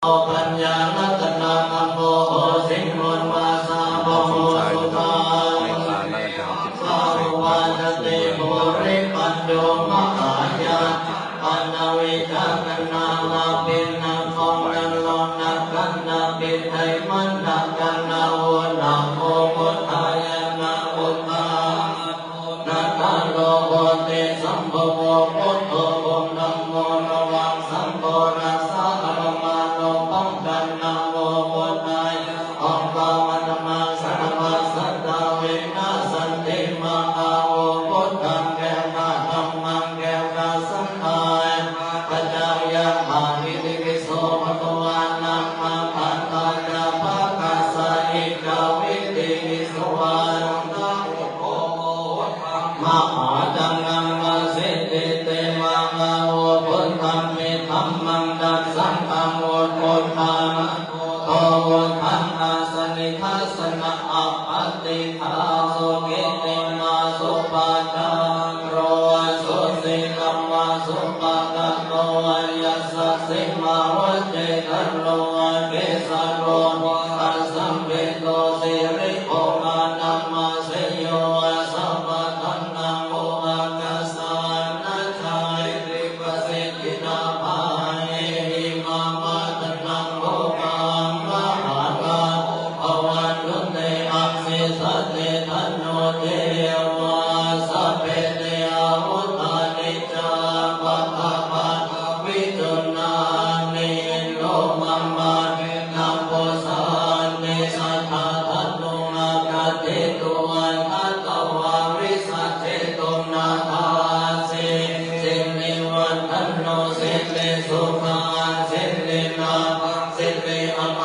ปัญญาลัตนาคัมโภสิงห์นวาสาโภสุตาสาวาจติโภริปัญโยมหายาปัณวิจารณาลาปินะคองนันลอนนักันนาปิไทมันนักันนาโอนาโมพุทธายนะอุตตานาคาโลโหติสัมภโวพุทโธบุญธัมโมระวังสัมโพรัสสะอรมาโนป้องกันนาโมพุทธายองค์ภาวธรรมังสัทธะสัตตาเวนะสันติมาอาโอพุทธังแก้วกาธรรมังแก้วกาสังฆายปัจจายะมาหิติวิโสภควานัมมาพันตาจาภาคัสสะอิกาวิติวิโสวารุณะอุโภมหาจังงังมาสิติเตมามาโอพุทธังเมธัมมังดัสสังฆังโอโคธามะโอทังอาสนิทัสสนะอัปปติทาโสกิติมาสุปาจังโรสุสิกัมมาสุปะกะโนยัสสะสิมาวัจเจตันโลเกสะโรอัสสัมเวโตสิริโภมานัมมาเสยโยสัพพะทันนังโออากัสสานะชัยติปัสสิทินาภาเอหิมามาตนังโลกังมหาราภวันตุเตอัสสิสัตเตทันโนเทวาสัพเพเตอาหุตานิจจาปัฏฐาปัฏวิจุนานิโลมัมมานัมโพสานเนสัทธาทัตตุนาคติตุวันทัตตวาริสัจเจตุนาคาสิสินิวันทันโนสิเลสุขังสิเลนาสิเลอม